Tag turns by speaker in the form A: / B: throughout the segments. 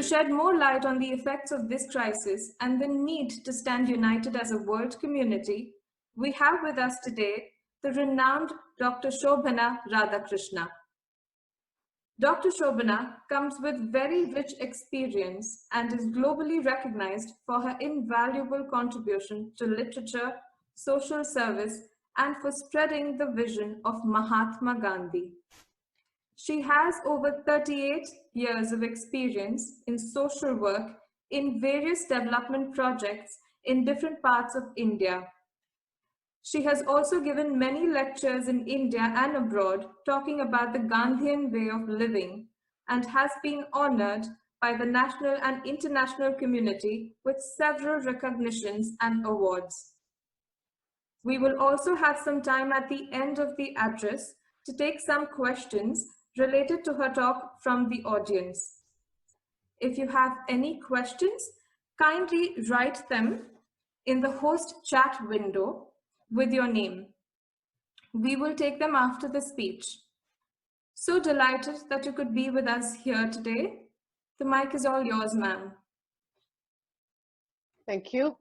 A: To shed more light on the effects of this crisis and the need to stand united as a world community, we have with us today the renowned Dr. Shobhana Radhakrishna. Dr. Shobhana comes with very rich experience and is globally recognized for her invaluable contribution to literature, social service, and for spreading the vision of Mahatma Gandhi. She has over 38 years of experience in social work in various development projects in different parts of India. She has also given many lectures in India and abroad talking about the Gandhian way of living and has been honored by the national and international community with several recognitions and awards. We will also have some time at the end of the address to take some questions related to her talk from the audience. If you have any questions, kindly write them in the host chat window with your name. We will take them after the speech. So delighted that you could be with us here today. The mic is all yours, ma'am.
B: Thank you.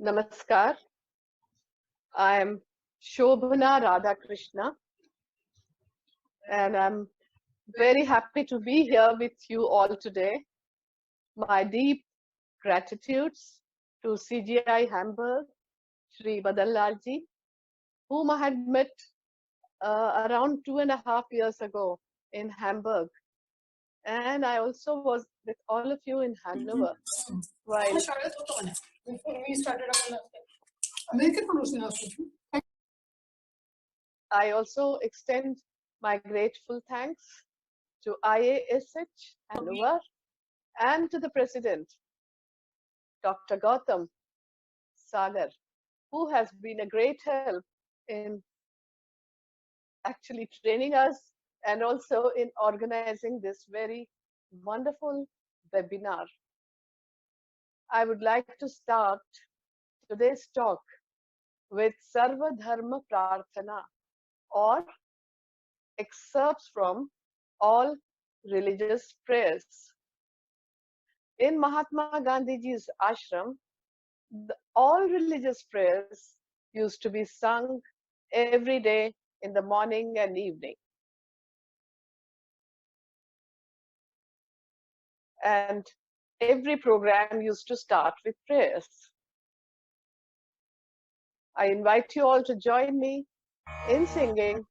B: Namaskar. I am Shobhana Radhakrishna, and I'm very happy to be here with you all today. My deep gratitudes to CGI Hamburg, Shri Badallalji, whom I had met around 2.5 years ago in Hamburg. And I also was with all of you in Hannover. While
C: before we started American pronunciation.
B: I also extend my grateful thanks to IASH Hannover and to the President, Dr. Gautam Sagar, who has been a great help in actually training us and also in organizing this very wonderful webinar. I would like to start today's talk with Sarva Dharma Prarthana, or excerpts from all religious prayers. In Mahatma Gandhiji's ashram, all religious prayers used to be sung every day in the morning and evening. And every program used to start with prayers. I invite you all to join me in singing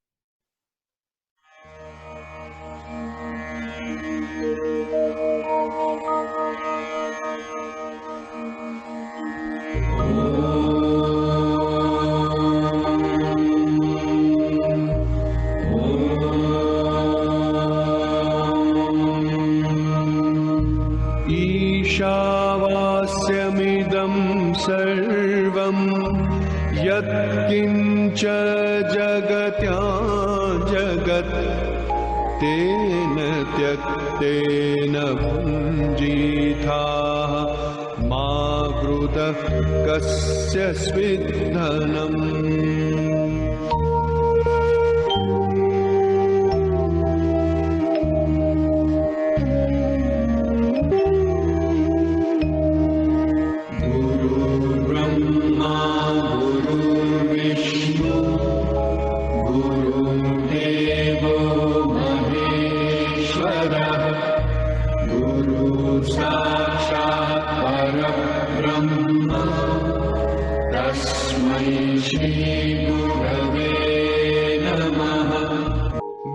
D: ईशावास्यमिदं सर्वं यत्किञ्च जगत्यां जगत् तेन त्यक्तेन भुञ्जीथाः मा कृतः कस्यचित् धनम्।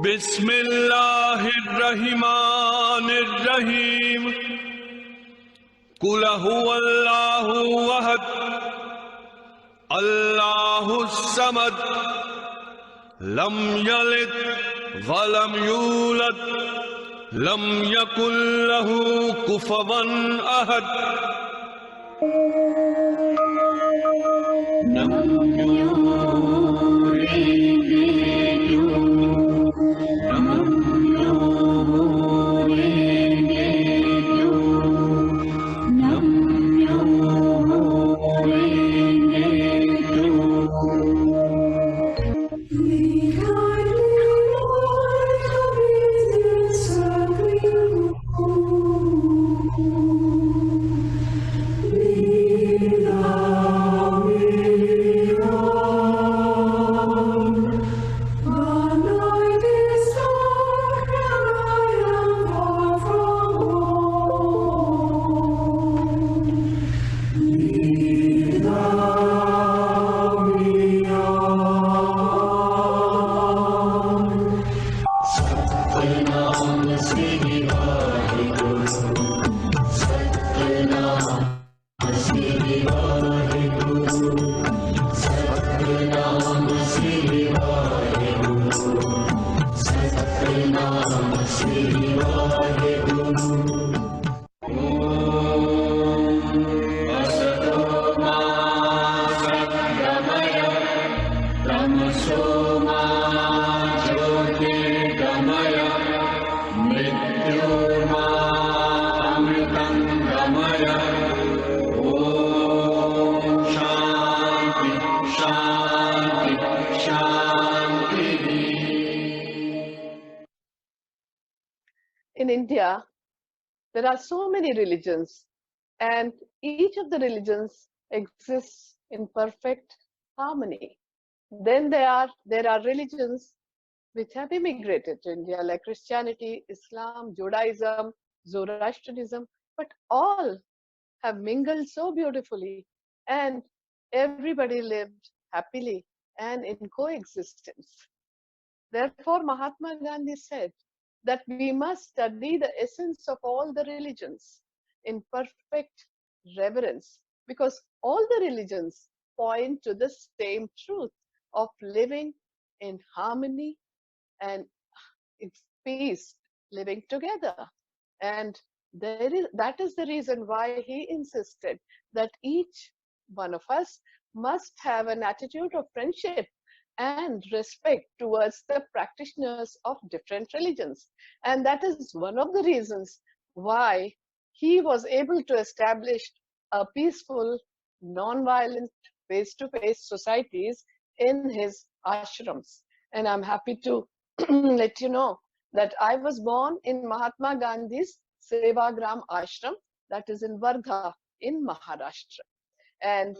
D: बिस्मिल्लाहिर्रहमानिर्रहीम कुल हुवल्लाहु अहद अल्लाहुस समद लम यलिद वलम यूलद लम यकुल लहु कुफुवन अहद।
B: In India, there are so many religions, and each of the religions exists in perfect harmony. Then there are religions which have immigrated to India, like Christianity, Islam, Judaism, Zoroastrianism, but all have mingled so beautifully, and everybody lived happily and in coexistence. Therefore, Mahatma Gandhi said that we must study the essence of all the religions in perfect reverence, because all the religions point to the same truth of living in harmony and in peace, living together. And that is the reason why he insisted that each one of us must have an attitude of friendship and respect towards the practitioners of different religions. And that is one of the reasons why he was able to establish a peaceful, non-violent, face-to-face societies in his ashrams. And I'm happy to let you know that I was born in Mahatma Gandhi's Sevagram ashram, that is in Wardha in Maharashtra. And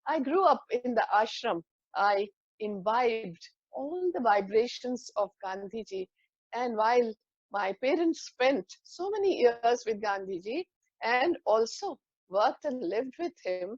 B: I grew up in the ashram. I imbibed all the vibrations of Gandhiji. And while my parents spent so many years with Gandhiji and also worked and lived with him,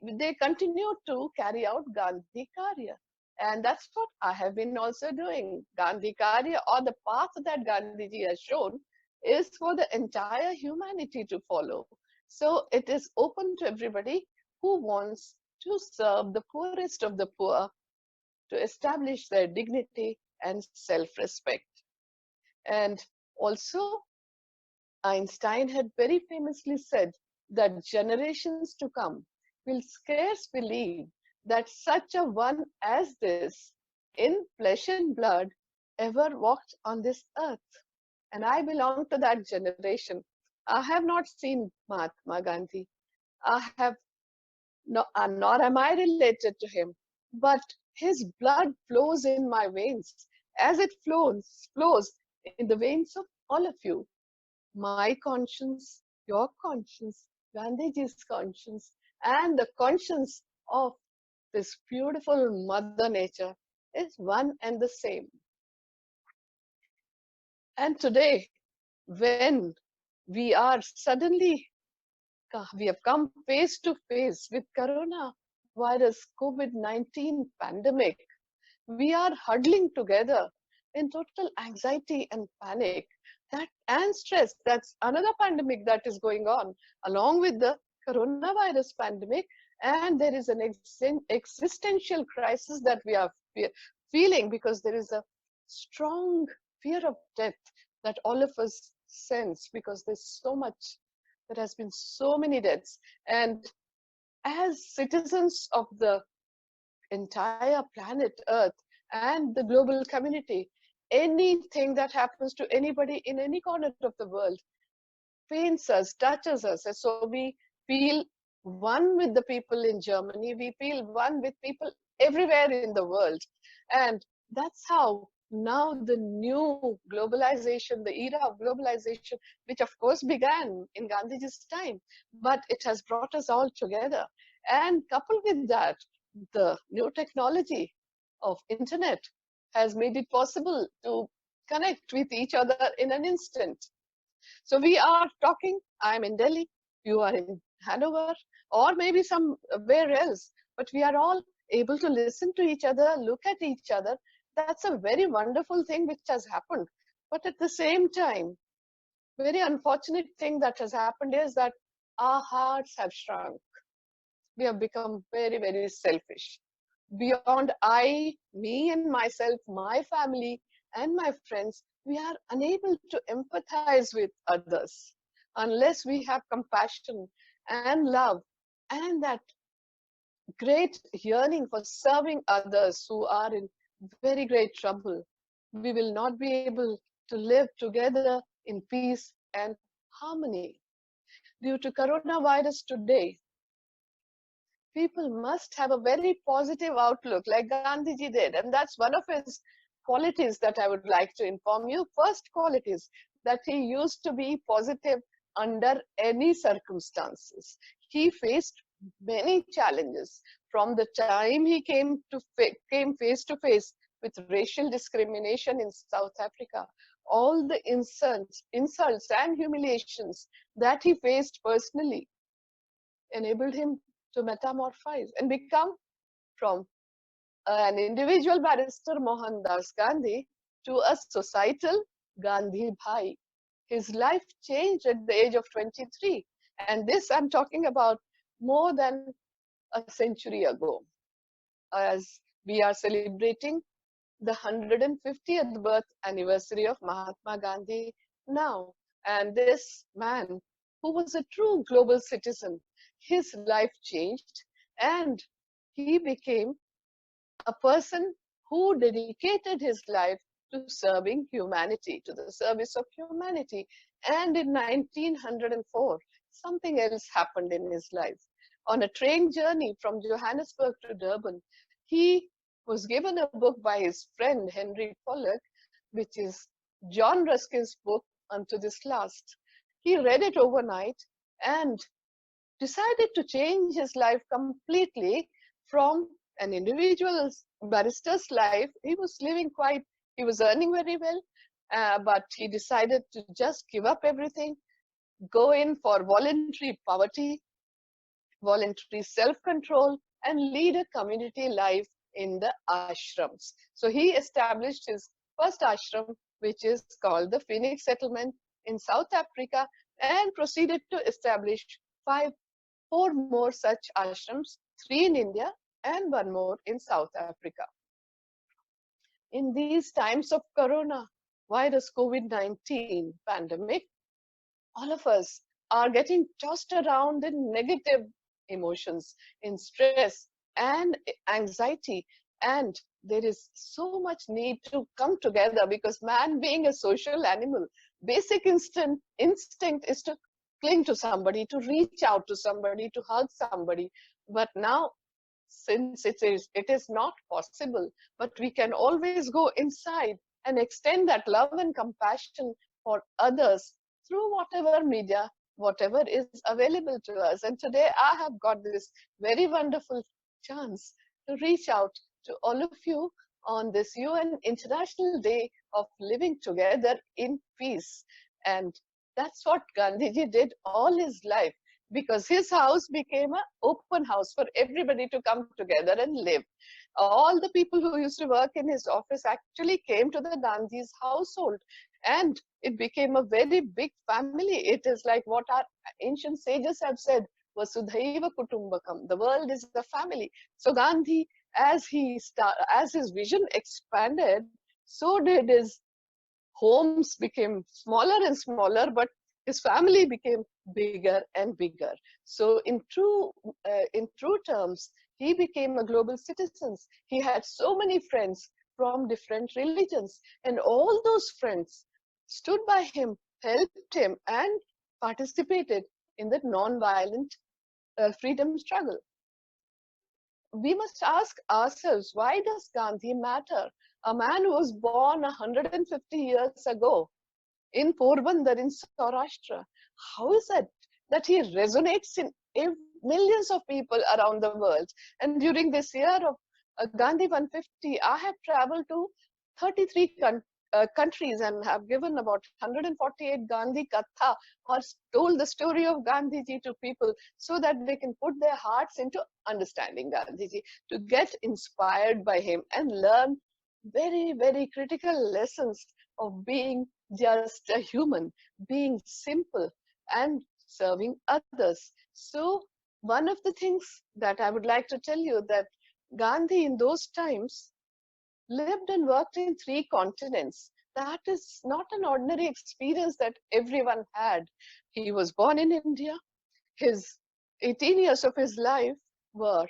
B: they continued to carry out Gandhi Karya. And that's what I have been also doing. Gandhi Karya, or the path that Gandhiji has shown, is for the entire humanity to follow. So it is open to everybody who wants to serve the poorest of the poor, to establish their dignity and self-respect. And also, Einstein had very famously said that generations to come will scarce believe that such a one as this, in flesh and blood, ever walked on this earth. And I belong to that generation. I have not seen Mahatma Gandhi. I have nor am I related to him, but his blood flows in my veins as it flows in the veins of all of you. My conscience, your conscience, Gandhiji's conscience, and the conscience of this beautiful Mother Nature is one and the same. And today, when we are suddenly, we have come face to face with coronavirus COVID-19 pandemic, we are huddling together in total anxiety and panic and stress. That's another pandemic that is going on along with the coronavirus pandemic. And there is an existential crisis that we are feeling, because there is a strong fear of death that all of us sense, because there's so much, there has been so many deaths. And as citizens of the entire planet Earth and the global community, anything that happens to anybody in any corner of the world pains us, touches us. And so we feel one with the people in Germany, we feel one with people everywhere in the world. And that's how now the new globalization, the era of globalization, which of course began in Gandhiji's time, but it has brought us all together. And coupled with that, the new technology of internet has made it possible to connect with each other in an instant. So we are talking, I'm in Delhi, you are in Hannover, or maybe somewhere else, but we are all able to listen to each other, look at each other. That's a very wonderful thing which has happened. But at the same time, very unfortunate thing that has happened is that our hearts have shrunk. We have become very, very selfish. Beyond I, me and myself, my family and my friends, we are unable to empathize with others unless we have compassion and love and that great yearning for serving others who are in very great trouble. We will not be able to live together in peace and harmony. Due to coronavirus today, people must have a very positive outlook like Gandhiji did. And that's one of his qualities that I would like to inform you. First qualities, that he used to be positive under any circumstances. He faced many challenges from the time he came face to face with racial discrimination in South Africa. All the insults and humiliations that he faced personally enabled him to metamorphose and become from an individual barrister Mohandas Gandhi to a societal Gandhi Bhai. His life changed at the age of 23, and this I'm talking about more than a century ago, as we are celebrating the 150th birth anniversary of Mahatma Gandhi now. And this man, who was a true global citizen, his life changed and he became a person who dedicated his life to serving humanity, to the service of humanity. And in 1904, something else happened in his life. On a train journey from Johannesburg to Durban, he was given a book by his friend Henry Pollock, which is John Ruskin's book, Unto This Last. He read it overnight and decided to change his life completely from an individual barrister's life. He was he was earning very well, but he decided to just give up everything, go in for voluntary poverty, voluntary self-control, and lead a community life in the ashrams. So he established his first ashram, which is called the Phoenix Settlement in South Africa, and proceeded to establish four more such ashrams, 3 in India and 1 more in South Africa. In these times of corona virus, COVID-19 pandemic, all of us are getting tossed around in negative emotions, in stress and anxiety. And there is so much need to come together because man being a social animal, basic instinct is to cling to somebody, to reach out to somebody, to hug somebody. But now, since it is not possible, but we can always go inside and extend that love and compassion for others through whatever media, whatever is available to us. And today I have got this very wonderful chance to reach out to all of you on this UN International Day of Living Together in Peace. And that's what Gandhiji did all his life, because his house became an open house for everybody to come together and live. All the people who used to work in his office actually came to the Gandhi's household, and it became a very big family. It is like what our ancient sages have said, Vasudhaiva Kutumbakam, the world is the family. So Gandhi, as his vision expanded, so did his homes became smaller and smaller, but his family became bigger and bigger. So in true terms, he became a global citizen. He had so many friends from different religions, and all those friends stood by him, helped him, and participated in the non-violent freedom struggle. We must ask ourselves, why does Gandhi matter? A man who was born 150 years ago in Porbandar in Saurashtra, how is it that he resonates in millions of people around the world? And during this year of Gandhi 150, I have traveled to 33 countries and have given about 148 Gandhi Katha, or told the story of Gandhiji to people so that they can put their hearts into understanding Gandhiji, to get inspired by him and learn very, very critical lessons of being just a human being simple and serving others. So one of the things that I would like to tell you that Gandhi in those times lived and worked in 3 continents. That is not an ordinary experience that everyone had. He was born in India. His 18 years of his life were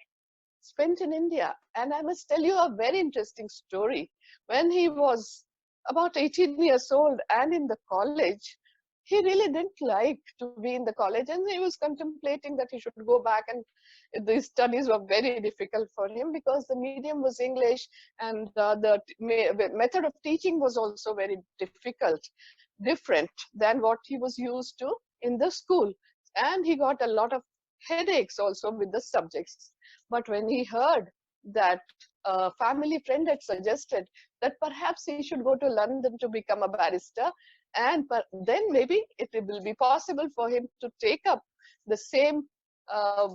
B: spent in India. And I must tell you a very interesting story. When he was about 18 years old and in the college, he really didn't like to be in the college, and he was contemplating that he should go back, and the studies were very difficult for him because the medium was English, and the method of teaching was also very difficult, different than what he was used to in the school. And he got a lot of headaches also with the subjects. But when he heard that a family friend had suggested that perhaps he should go to London to become a barrister, and then maybe it will be possible for him to take up the same uh,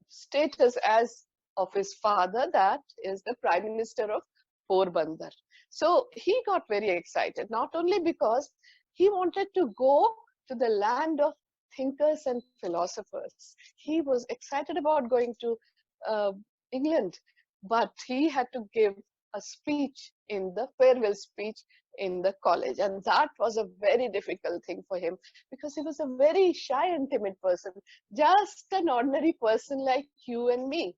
B: status as of his father, that is the Prime Minister of Porbandar. So he got very excited, not only because he wanted to go to the land of thinkers and philosophers. He was excited about going to uh, England, but he had to give a speech in the farewell speech in the college, and that was a very difficult thing for him because he was a very shy and timid person, just an ordinary person like you and me.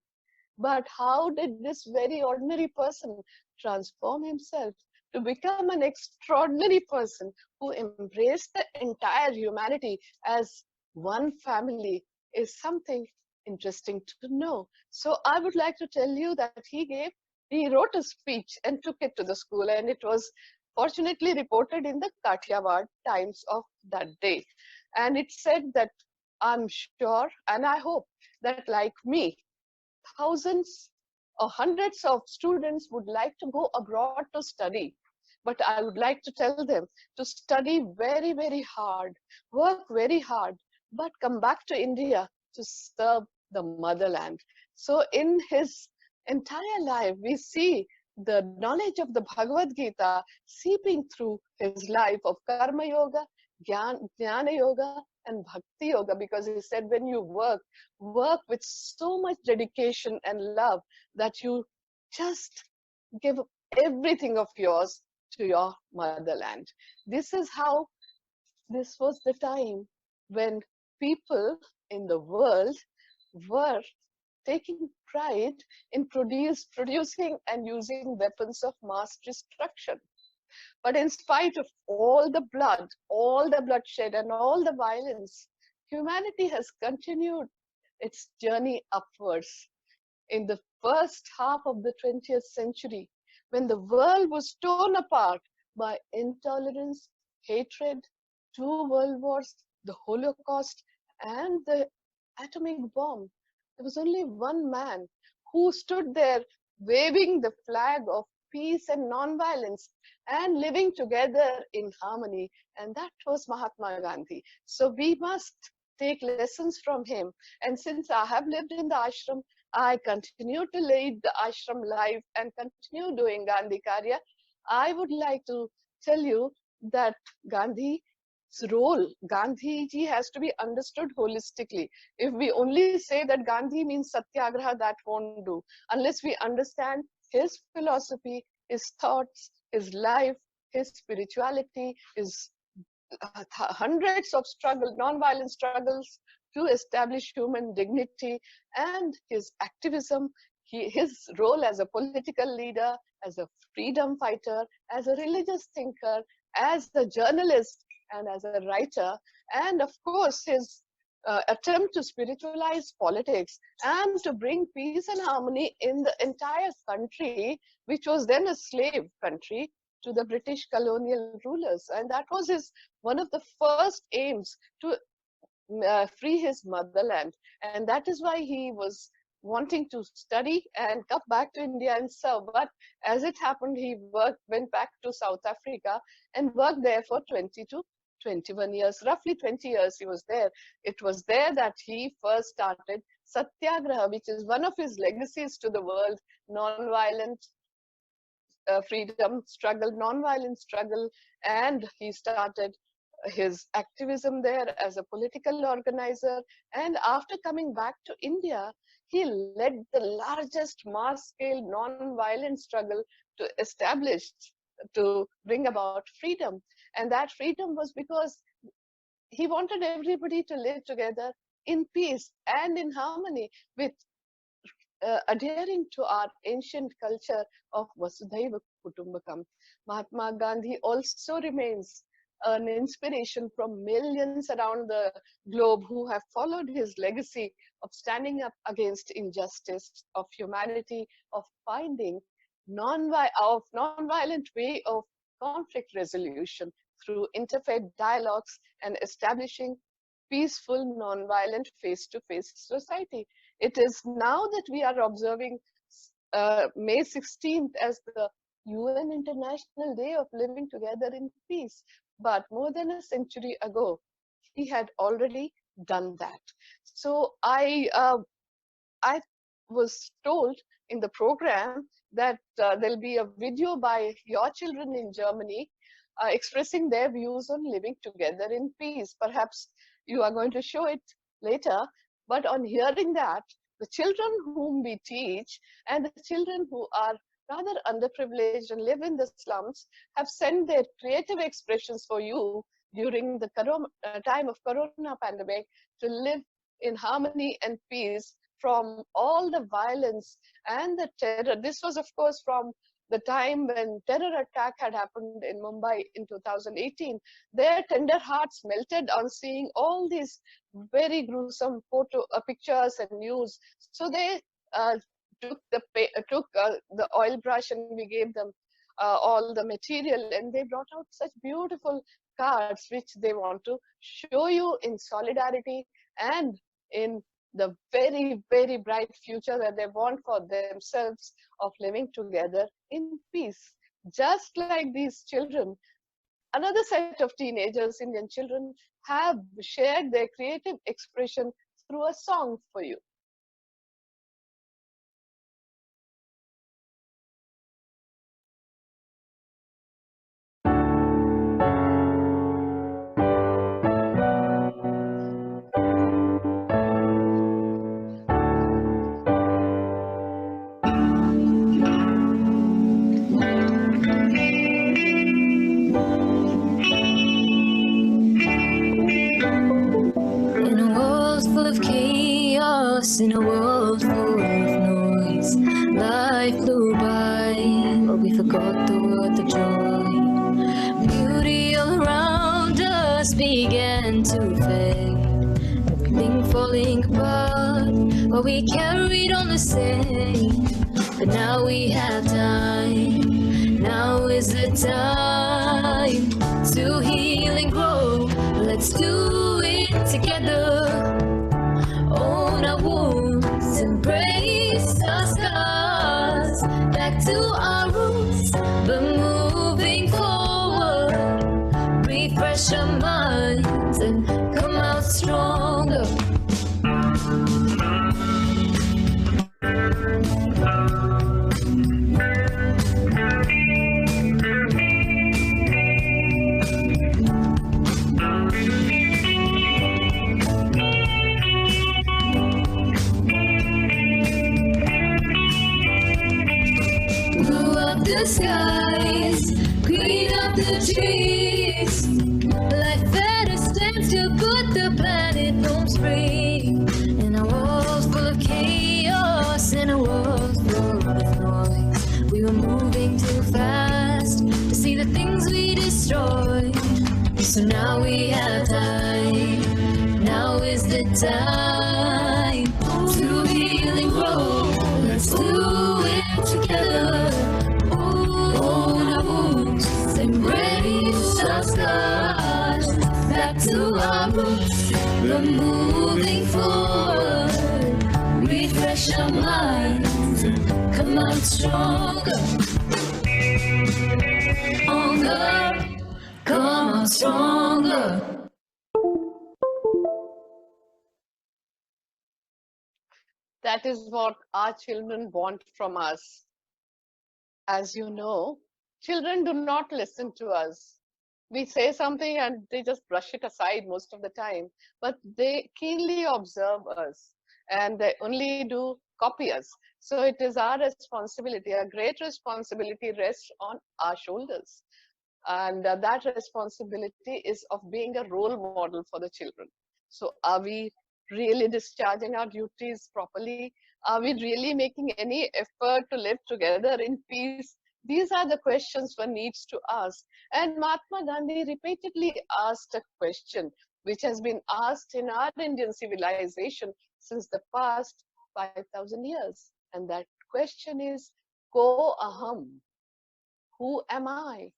B: But how did this very ordinary person transform himself to become an extraordinary person who embraced the entire humanity as one family is something interesting to know. So I would like to tell you that he wrote a speech and took it to the school, and it was fortunately reported in the Kathiawad Times of that day. And it said that I'm sure and I hope that, like me, thousands or hundreds of students would like to go abroad to study. But I would like to tell them to study very, very hard, work very hard, but come back to India to serve the motherland. So in his entire life, we see the knowledge of the Bhagavad Gita seeping through his life of Karma Yoga, Jnana Yoga, and Bhakti Yoga, because he said when you work with so much dedication and love that you just give everything of yours to your motherland. This is how, this was the time when people in the world were taking pride in producing and using weapons of mass destruction. But in spite of all the blood, all the bloodshed, and all the violence, humanity has continued its journey upwards. In the first half of the 20th century, when the world was torn apart by intolerance, hatred, 2 world wars, the Holocaust, and the atomic bomb, there was only one man who stood there waving the flag of peace and non-violence and living together in harmony, and that was Mahatma Gandhi. So we must take lessons from him. And since I have lived in the ashram, I continue to lead the ashram life and continue doing Gandhi Karya. I would like to tell you that Gandhi's role, Gandhiji has to be understood holistically. If we only say that Gandhi means satyagraha, that won't do. Unless we understand his philosophy, his thoughts, his life, his spirituality, his hundreds of non-violent struggles to establish human dignity, and his activism, his role as a political leader, as a freedom fighter, as a religious thinker, as a journalist, and as a writer, and of course his attempt to spiritualize politics and to bring peace and harmony in the entire country, which was then a slave country to the British colonial rulers. And that was one of the first aims, to free his motherland. And that is why he was wanting to study and come back to India and serve. But as it happened, he went back to South Africa and worked there for 20 to 21 years, roughly 20 years he was there. It was there that he first started Satyagraha, which is one of his legacies to the world, non-violent freedom struggle, non-violent struggle, and he started his activism there as a political organizer. And after coming back to India, he led the largest mass-scale non-violent struggle to establish, to bring about freedom. And that freedom was because he wanted everybody to live together in peace and in harmony with adhering to our ancient culture of Vasudhaiva Kutumbakam. Mahatma Gandhi also remains an inspiration from millions around the globe who have followed his legacy of standing up against injustice, of humanity, of finding non-violent way of conflict resolution through interfaith dialogues and establishing peaceful, non-violent face-to-face society. It is now that we are observing May 16th as the UN International Day of Living Together in Peace. But more than a century ago, he had already done that. So I was told in the program that there'll be a video by your children in Germany expressing their views on living together in peace. Perhaps you are going to show it later, but on hearing that, the children whom we teach and the children who are rather underprivileged and live in the slums have sent their creative expressions for you during the time of Corona pandemic to live in harmony and peace from all the violence and the terror. This was, of course, from the time when terror attack had happened in Mumbai in 2018. Their tender hearts melted on seeing all these very gruesome pictures and news. So they took the oil brush and we gave them all the material, and they brought out such beautiful cards which they want to show you in solidarity and in the very, very bright future that they want for themselves of living together in peace. Just like these children, another set of teenagers, Indian children, have shared their creative expression through a song for you.
E: In a world full of noise, life flew by, but we forgot the word of joy. Beauty all around us began to fade, everything falling apart, but we carried on the same. But now we have time, now is the time to heal and grow. Let's do it together. Own our wounds, embrace our scars, back to our roots, but moving forward. Refresh our minds and come out stronger. The skies, green up the trees, life at a standstill, put the planet on spring. In a world full of chaos, in a world full of noise, we were moving too fast to see the things we destroyed. So now we have time, now is the time to heal and grow. Let's do it together. Embrace our scars, back to our roots, we're moving forward. Refresh our minds, come out stronger. Stronger, come out stronger.
B: That is what our children want from us. as you know, children do not listen to us. We say something and they just brush it aside most of the time, but they keenly observe us and they only do copy us. So it is our responsibility, a great responsibility rests on our shoulders. And that responsibility is of being a role model for the children. So are we really discharging our duties properly? Are we really making any effort to live together in peace? These are the questions one needs to ask. And Mahatma Gandhi repeatedly asked a question which has been asked in our Indian civilization since the past 5,000 years. And that question is, Ko Aham? Who am I?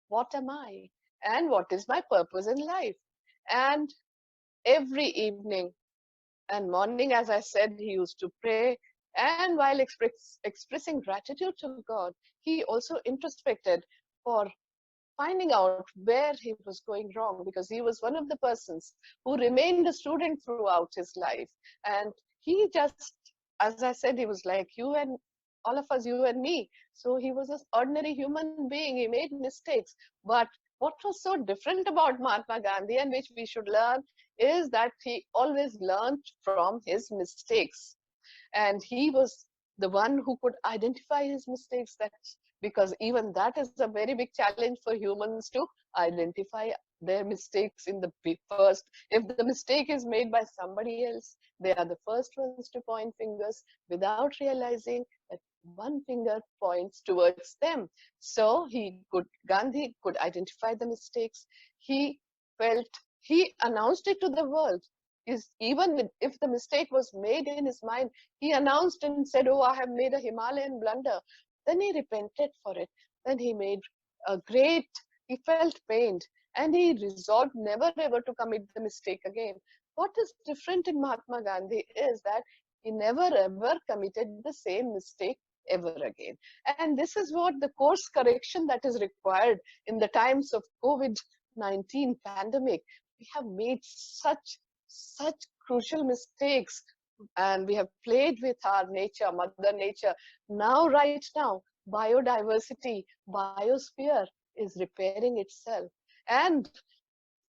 B: What am I? And what is my purpose in life? And every evening and morning, as I said, he used to pray. And while expressing gratitude to God, he also introspected for finding out where he was going wrong, because he was one of the persons who remained a student throughout his life. And he just, as I said, he was like you and all of us, you and me. So he was an ordinary human being. He made mistakes. But what was so different about Mahatma Gandhi, and which we should learn, is that he always learned from his mistakes. And he was the one who could identify his mistakes, that because even that is a very big challenge for humans to identify their mistakes in the first. If the mistake is made by somebody else, they are the first ones to point fingers without realizing that one finger points towards them. So Gandhi could identify the mistakes. He felt, he announced it to the world. Is even if the mistake was made in his mind, he announced and said, oh, I have made a Himalayan blunder. Then he repented for it. Then he made he felt pained, and he resolved never ever to commit the mistake again. What is different in Mahatma Gandhi is that he never ever committed the same mistake ever again. And this is what the course correction that is required in the times of COVID-19 pandemic. We have made such crucial mistakes, and we have played with our nature, mother nature. Now, right now, biodiversity, biosphere is repairing itself, and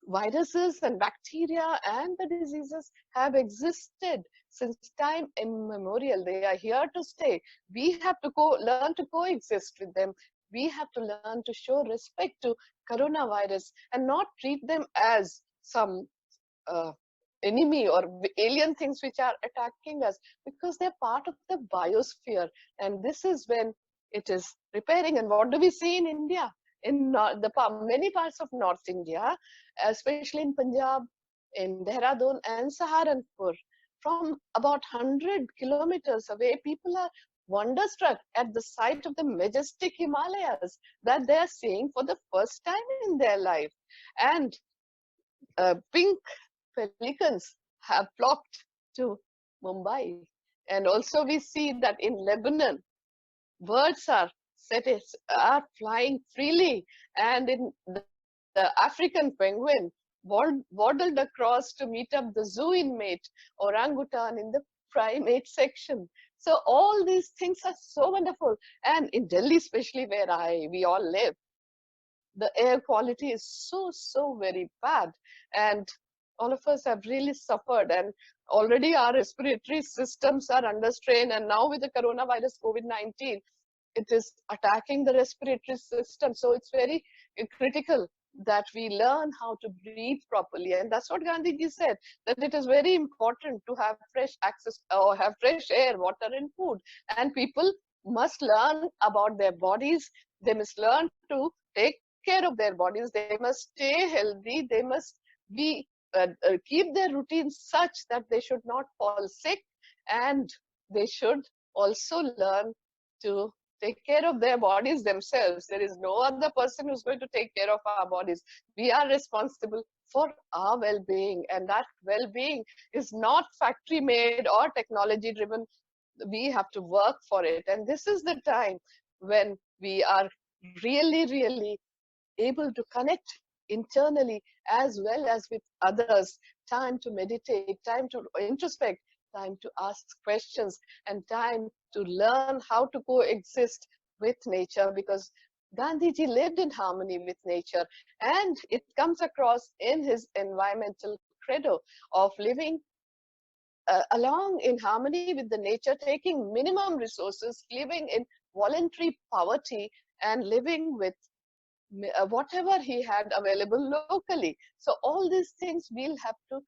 B: viruses and bacteria and the diseases have existed since time immemorial. They are here to stay. We have to learn to coexist with them. We have to learn to show respect to coronavirus and not treat them as some uh, enemy or alien things which are attacking us, because they're part of the biosphere. And this is when it is repairing. And what do we see in India? In many parts of North India, especially in Punjab, in Dehradun and Saharanpur, from about 100 kilometers away, people are wonderstruck at the sight of the majestic Himalayas that they are seeing for the first time in their life. And pink pelicans have flocked to Mumbai. And also we see that in Lebanon, birds are flying freely. And in the African penguin waddled across to meet up the zoo inmate, orangutan in the primate section. So all these things are so wonderful. And in Delhi, especially where we all live, the air quality is so very bad, and all of us have really suffered, and already our respiratory systems are under strain. And now with the coronavirus COVID-19, it is attacking the respiratory system. So it's very critical that we learn how to breathe properly. And that's what Gandhi ji said, that it is very important to have fresh access or have fresh air, water and food. And people must learn about their bodies. They must learn to take care of their bodies. They must stay healthy. They must be keep their routines such that they should not fall sick, and they should also learn to take care of their bodies themselves. There is no other person who's going to take care of our bodies. We are responsible for our well-being, and that well-being is not factory made or technology driven. We have to work for it. And this is the time when we are really able to connect internally as well as with others. Time to meditate, time to introspect, time to ask questions, and time to learn how to coexist with nature, because Gandhiji lived in harmony with nature, and it comes across in his environmental credo of living along in harmony with the nature, taking minimum resources, living in voluntary poverty, and living with whatever he had available locally. So all these things we'll have to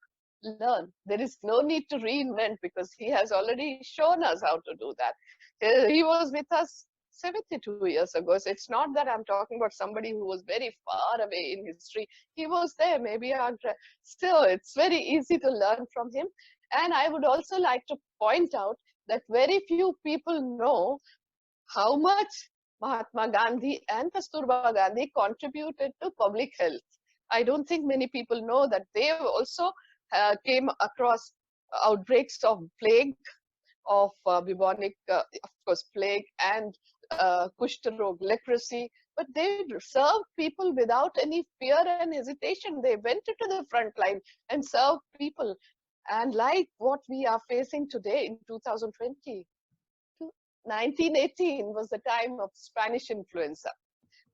B: learn. There is no need to reinvent, because he has already shown us how to do that. He was with us 72 years ago. So it's not that I'm talking about somebody who was very far away in history. He was there, maybe still it's very easy to learn from him. And I would also like to point out that very few people know how much Mahatma Gandhi and Kasturba Gandhi contributed to public health. I don't think many people know that they also came across outbreaks of plague, of bubonic, of course, plague, and Kushtarog, leprosy. But they served people without any fear and hesitation. They went into the front line and served people. And like what we are facing today in 2020, 1918 was the time of Spanish influenza.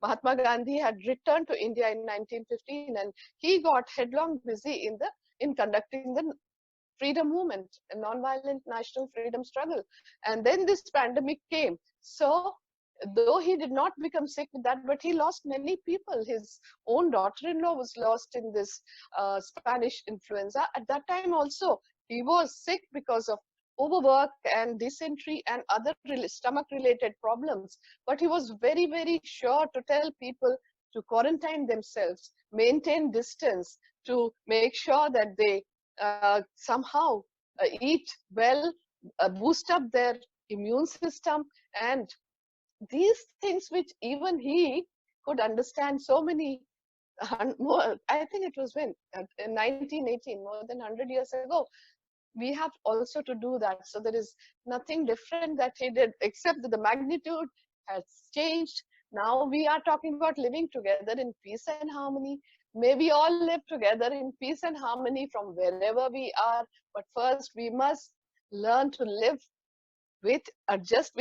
B: Mahatma Gandhi had returned to India in 1915, and he got headlong busy in conducting the freedom movement, a non-violent national freedom struggle. And then this pandemic came. So though he did not become sick with that, but he lost many people. His own daughter-in-law was lost in this Spanish influenza. At that time also, he was sick because of overwork and dysentery and other stomach-related problems. But he was very, very sure to tell people to quarantine themselves, maintain distance, to make sure that they somehow eat well, boost up their immune system, and these things which even he could understand so many more. I think it was when in 1918, more than 100 years ago. We have also to do that. So there is nothing different that he did, except that the magnitude has changed. Now we are talking about living together in peace and harmony. May we all live together in peace and harmony from wherever we are. But first we must learn to live with, adjust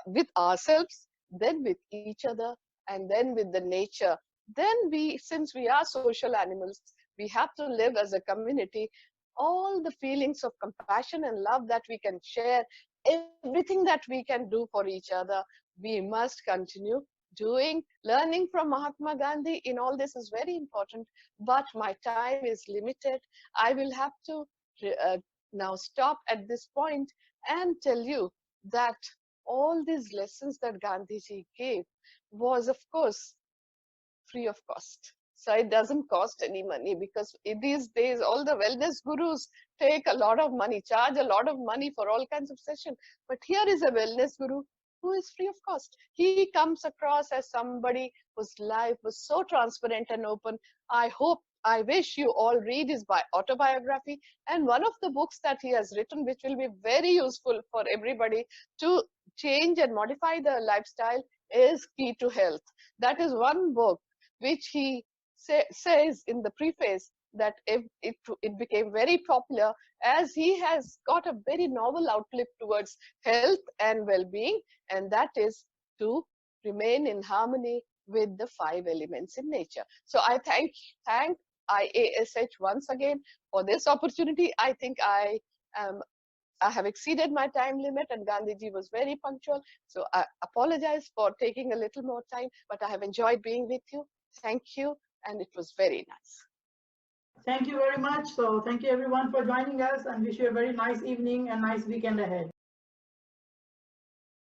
B: with ourselves, then with each other, and then with the nature. Then we, since we are social animals, we have to live as a community. All the feelings of compassion and love that we can share, everything that we can do for each other, we must continue doing. Learning from Mahatma Gandhi in all this is very important, but my time is limited. I will have to now stop at this point and tell you that all these lessons that Gandhiji gave was, of course, free of cost. So it doesn't cost any money, because in these days, all the wellness gurus take a lot of money, charge a lot of money for all kinds of sessions. But here is a wellness guru who is free of cost. He comes across as somebody whose life was so transparent and open. I wish you all read his autobiography, and one of the books that he has written, which will be very useful for everybody to change and modify their lifestyle, is Key to Health. That is one book which he says in the preface that it became very popular, as he has got a very novel outlook towards health and well-being, and that is to remain in harmony with the 5 elements in nature. So I thank IASH once again for this opportunity. I think I have exceeded my time limit, and Gandhiji was very punctual. So I apologize for taking a little more time, but I have enjoyed being with you. Thank you, and it was very nice.
C: Thank you very much. So thank you everyone for joining us, and wish you a very nice evening and nice weekend ahead.